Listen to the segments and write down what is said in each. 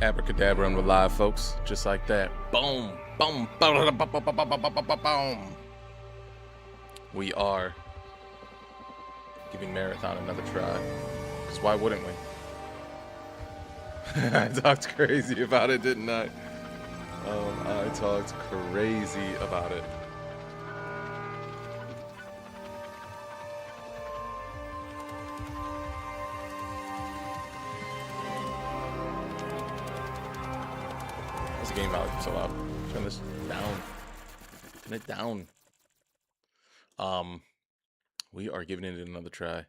Abracadabra, and we're live, folks. Just like that. Boom, boom, boom, boom, boom, boom, boom, boom. We are giving Marathon another try. Because why wouldn't we? I talked crazy about it, didn't I? I talked crazy about it. This game volume so loud. Turn this down. Turn it down. We are giving it another try.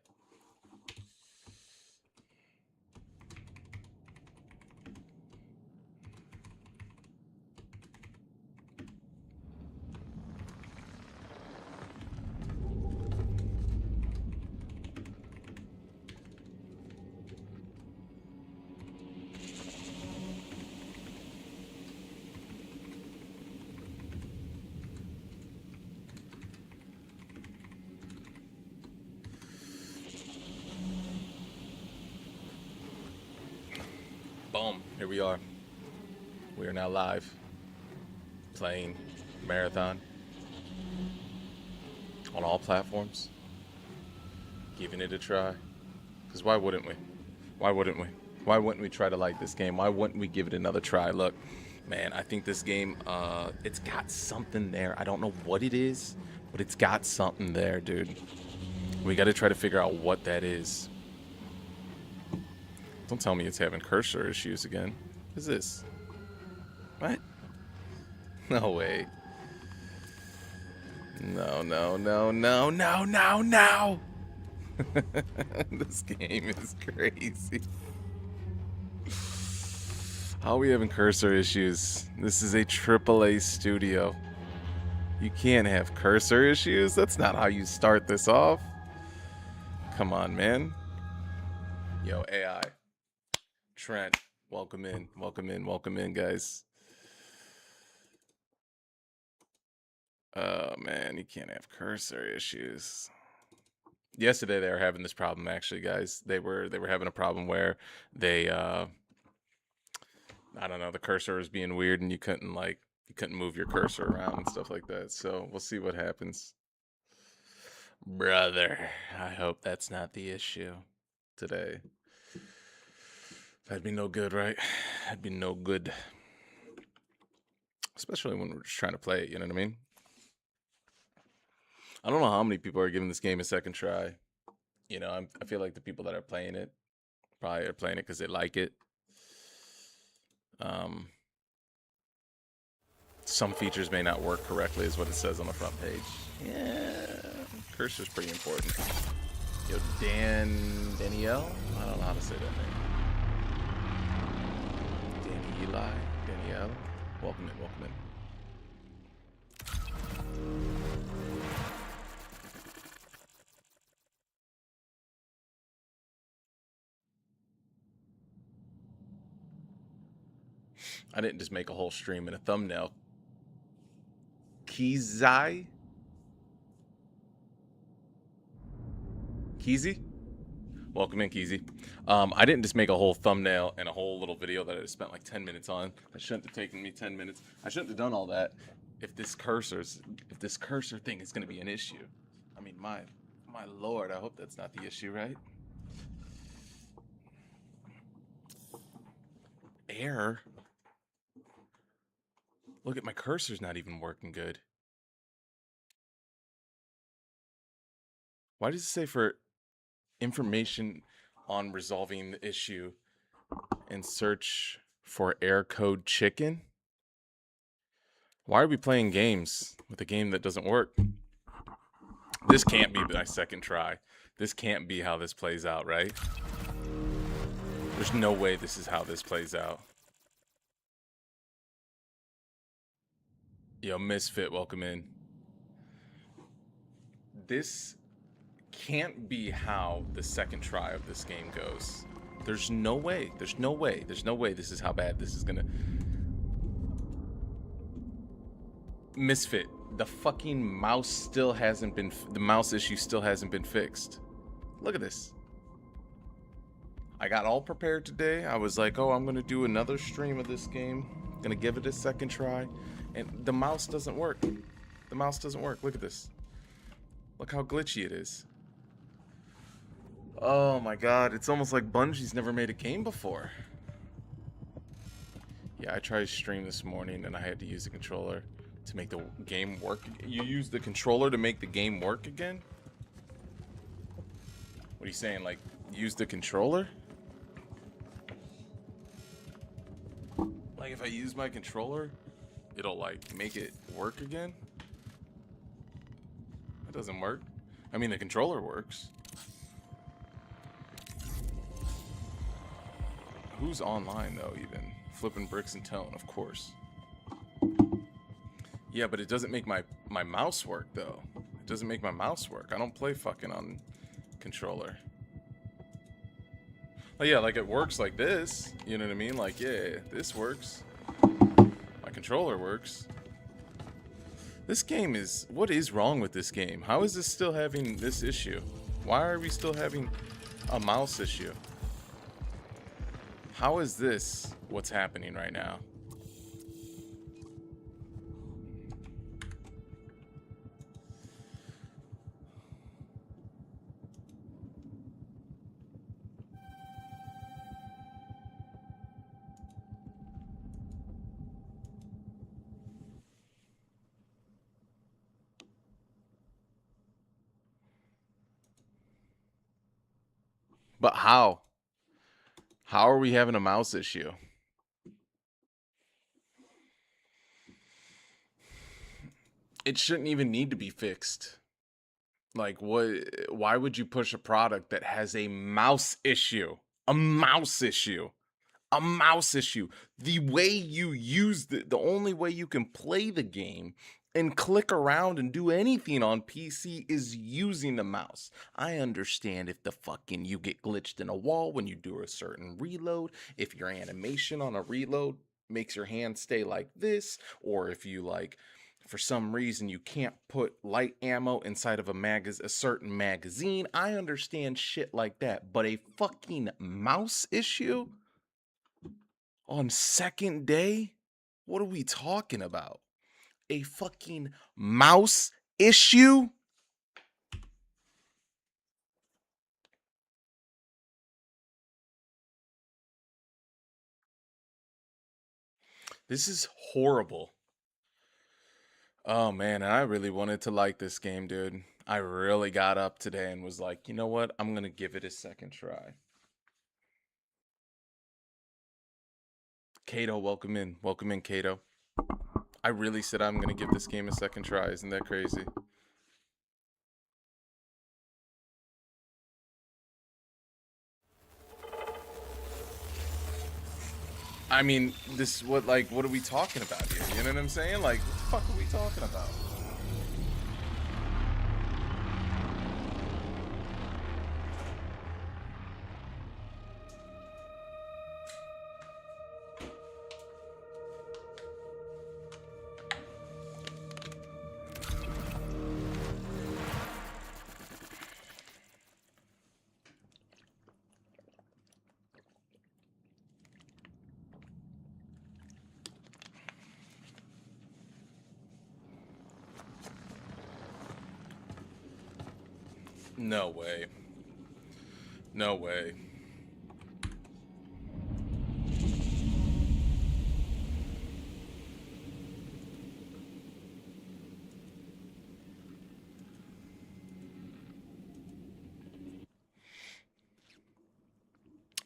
Boom, here we are. We are now live playing Marathon on all platforms, giving it a try. Because why wouldn't we? Why wouldn't we? Why wouldn't we try to like this game? Why wouldn't we give it another try? Look, man, I think this game, it's got something there. I don't know what it is, but it's got something there, dude. We got to try to figure out what that is. Don't tell me it's having cursor issues again. What is this? What? No way. No, no, no, no, no, no, no! This game is crazy. How are we having cursor issues? This is a AAA studio. You can't have cursor issues. That's not how you start this off. Come on, man. Yo, AI. Trent, welcome in, welcome in, welcome in, guys. Oh man, you can't have cursor issues. Yesterday they were having this problem, actually, guys. They were having a problem where they I don't know, the cursor was being weird and you couldn't move your cursor around and stuff like that. So we'll see what happens. Brother, I hope that's not the issue today. That'd be no good, right? That'd be no good. Especially when we're just trying to play it, you know what I mean? I don't know how many people are giving this game a second try. You know, I feel like the people that are playing it probably are playing it because they like it. Some features may not work correctly, is what it says on the front page. Yeah, cursor's pretty important. Yo, Danielle? I don't know how to say that name. Danielle? Welcome in, welcome in. I didn't just make a whole stream and a thumbnail. Keezy? Welcome in, Keezy. I didn't just make a whole thumbnail and a whole little video that I spent like 10 minutes on. That shouldn't have taken me 10 minutes. I shouldn't have done all that if this cursor thing is going to be an issue. I mean, my lord, I hope that's not the issue, right? Error? Look at my cursor's not even working good. Why does it say for information on resolving the issue and search for error code chicken? Why are we playing games with a game that doesn't work? This can't be my second try. This can't be how this plays out, right? There's no way this is how this plays out. Yo, Misfit, welcome in. This can't be how the second try of this game goes. There's no way. There's no way. There's no way this is how bad this is gonna... Misfit, the fucking mouse still hasn't been... The mouse issue still hasn't been fixed. Look at this. I got all prepared today. I was like, oh, I'm gonna do another stream of this game. Gonna give it a second try. And the mouse doesn't work. The mouse doesn't work. Look at this. Look how glitchy it is. Oh my god, it's almost like Bungie's never made a game before. Yeah, I tried to stream this morning and I had to use the controller to make the game work. You use the controller to make the game work again? What are you saying? Like, use the controller? Like, if I use my controller, it'll, like, make it work again? That doesn't work. I mean, the controller works. Who's online, though, even? Flipping Bricks and Tone, of course. Yeah, but it doesn't make my mouse work, though. It doesn't make my mouse work. I don't play fucking on controller. Oh, yeah, like, it works like this. You know what I mean? Like, yeah, this works. My controller works. This game is... What is wrong with this game? How is this still having this issue? Why are we still having a mouse issue? How is this what's happening right now? But how? How are we having a mouse issue? It shouldn't even need to be fixed. Like, what? Why would you push a product that has a mouse issue? A mouse issue. A mouse issue. The way you use the only way you can play the game and click around and do anything on PC is using the mouse. I understand if the fucking you get glitched in a wall when you do a certain reload, if your animation on a reload makes your hand stay like this, or if you like for some reason you can't put light ammo inside of a certain magazine. I understand shit like that, but a fucking mouse issue on second day? What are we talking about? A fucking mouse issue? This is horrible. Oh man, and I really wanted to like this game, dude. I really got up today and was like, you know what? I'm gonna give it a second try. Kato, welcome in. Welcome in, Kato. I really said I'm gonna give this game a second try. Isn't that crazy? I mean, this what are we talking about here? You know what I'm saying? Like, what the fuck are we talking about? No way. No way.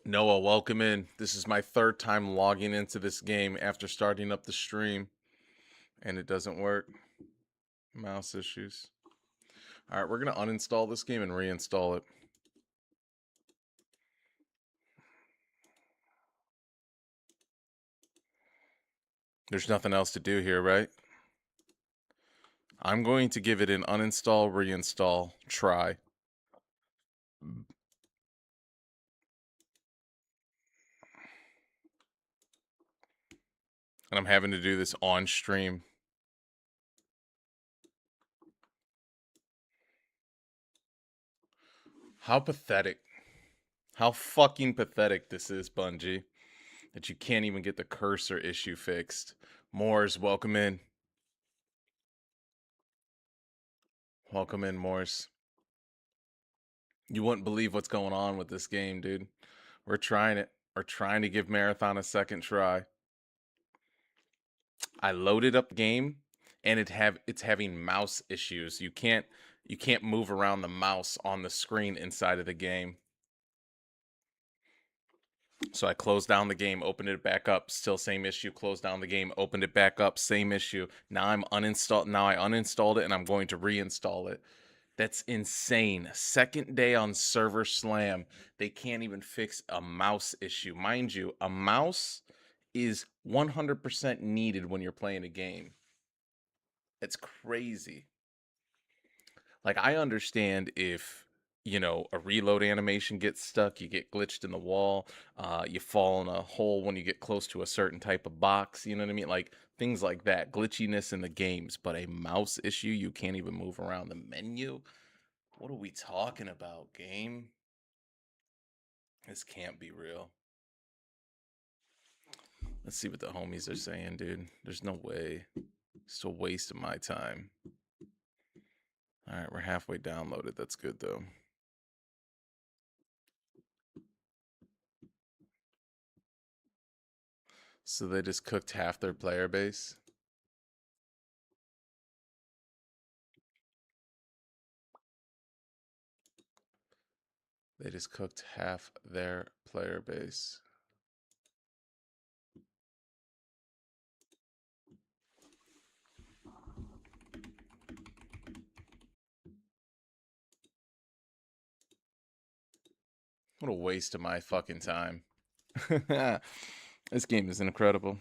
Noah, welcome in. This is my third time logging into this game after starting up the stream, and it doesn't work. Mouse issues. All right, we're going to uninstall this game and reinstall it. There's nothing else to do here, right? I'm going to give it an uninstall, reinstall, try. And I'm having to do this on stream. How pathetic. How fucking pathetic this is, Bungie, that you can't even get the cursor issue fixed. Moors, welcome in. Welcome in, Moors. You wouldn't believe what's going on with this game, dude. We're trying it. We're trying to give Marathon a second try. I loaded up the game and it's having mouse issues. You can't move around the mouse on the screen inside of the game. So I closed down the game, opened it back up, still same issue, closed down the game, opened it back up, same issue. Now I uninstalled it and I'm going to reinstall it. That's insane. Second day on Server Slam, they can't even fix a mouse issue. Mind you, a mouse is 100% needed when you're playing a game. It's crazy. Like, I understand if, a reload animation gets stuck, you get glitched in the wall, you fall in a hole when you get close to a certain type of box, you know what I mean? Like, things like that, glitchiness in the games, but a mouse issue, you can't even move around the menu? What are we talking about, game? This can't be real. Let's see what the homies are saying, dude. There's no way. Still wasting my time. All right, we're halfway downloaded. That's good, though. So they just cooked half their player base? They just cooked half their player base. What a waste of my fucking time. This game is incredible.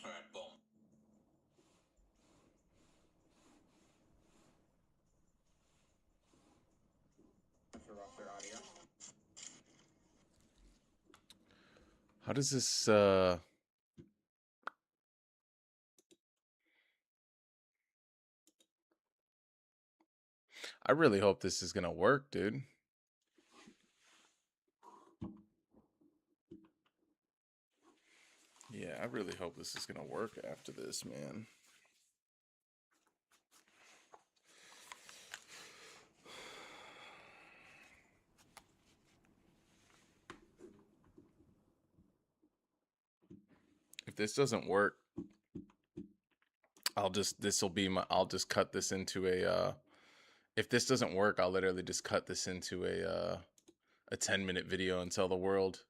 All right, boom. How does this I really hope this is gonna work, dude. Yeah, I really hope this is gonna work after this, man. If this doesn't work, I'll just cut this into a if this doesn't work, I'll literally just cut this into a 10-minute video and tell the world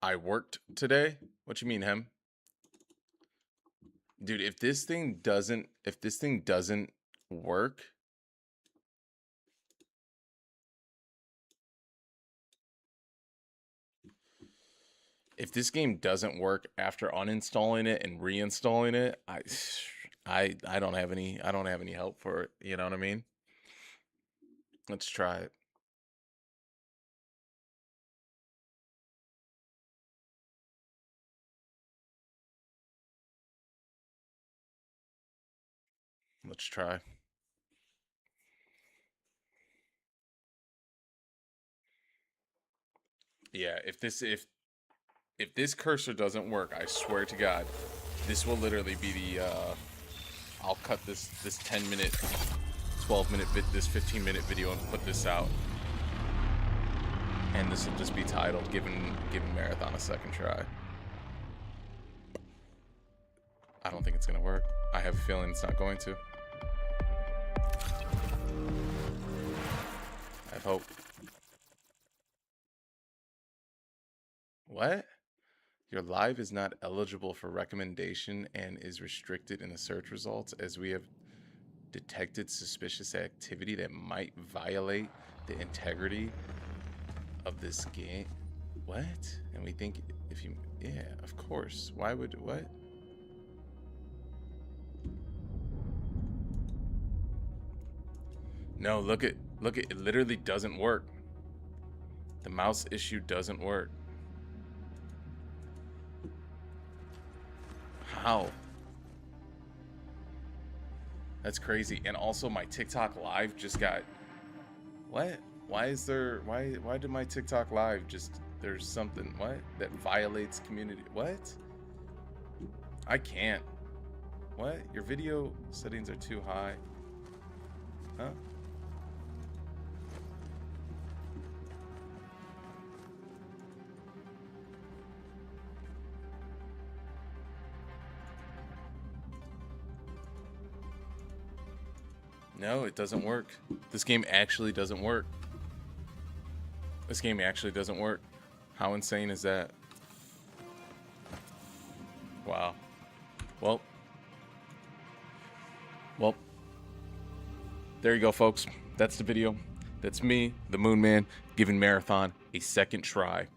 I worked today. What you mean, Hem? Dude, if this thing doesn't work, if this game doesn't work after uninstalling it and reinstalling it, I don't have any help for it. You know what I mean? Let's try it. Let's try. Yeah, if this cursor doesn't work, I swear to God, this will literally be the I'll cut this 10-minute, 12-minute this 15-minute video and put this out. And this will just be titled giving Marathon a second try. I don't think it's gonna work. I have a feeling it's not going to. I have hope. What? Your live is not eligible for recommendation and is restricted in the search results as we have detected suspicious activity that might violate the integrity of this game. What? And we think if you, yeah, of course. Why would, what? No, look at it literally doesn't work. The mouse issue doesn't work. How? That's crazy. And also my TikTok live just got what? Why is there why did my TikTok live just there's something what that violates community what? I can't. What? Your video settings are too high. Huh? No, it doesn't work. This game actually doesn't work. This game actually doesn't work. How insane is that? Wow. Well, there you go, folks. That's the video. That's me, the Moon Man, giving Marathon a second try.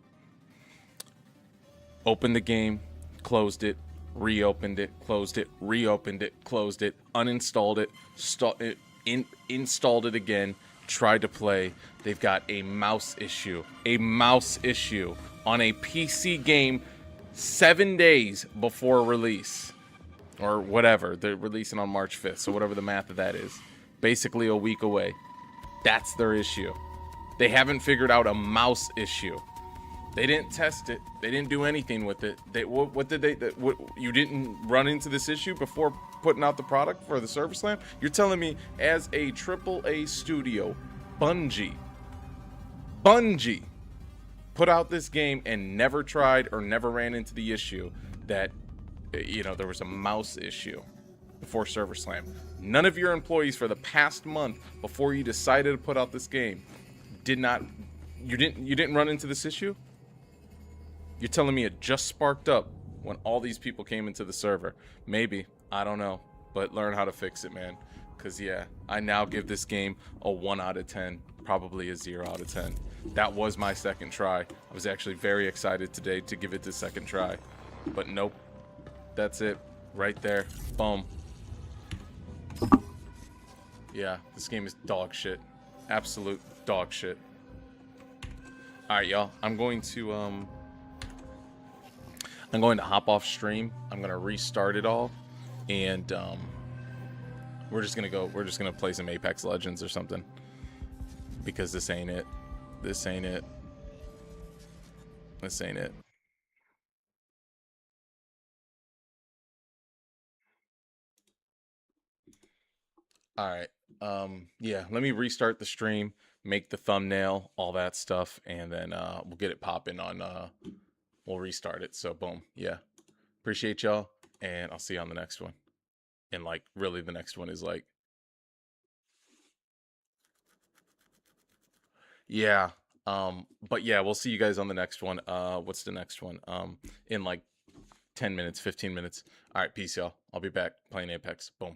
Opened the game, closed it, reopened it, closed it, reopened it, closed it, uninstalled it, installed it again, tried to play. They've got a mouse issue on a PC game 7 days before release. Or whatever. They're releasing on March 5th, so whatever the math of that is. Basically a week away. That's their issue. They haven't figured out a mouse issue. They didn't test it. They didn't do anything with it. You didn't run into this issue before putting out the product for the Server Slam? You're telling me as a AAA studio, Bungie put out this game and never tried or never ran into the issue that, you know, there was a mouse issue before Server Slam. None of your employees for the past month before you decided to put out this game you didn't run into this issue? You're telling me it just sparked up when all these people came into the server? Maybe, I don't know, but learn how to fix it, man. Cause yeah, I now give this game a 1 out of 10, probably a 0 out of 10. That was my second try. I was actually very excited today to give it the second try, but nope. That's it, right there, boom. Yeah, this game is dog shit, absolute dog shit. All right, y'all, I'm going to hop off stream. I'm gonna restart it all, and we're just gonna play some Apex Legends or something, because this ain't it. All right. Yeah, let me restart the stream, make the thumbnail, all that stuff, and then we'll get it popping on we'll restart it. So boom. Yeah. Appreciate y'all, and I'll see you on the next one. And like really the next one is like, yeah. But yeah, we'll see you guys on the next one. What's the next one? In like 10 minutes, 15 minutes. All right, peace, y'all. I'll be back playing Apex. Boom.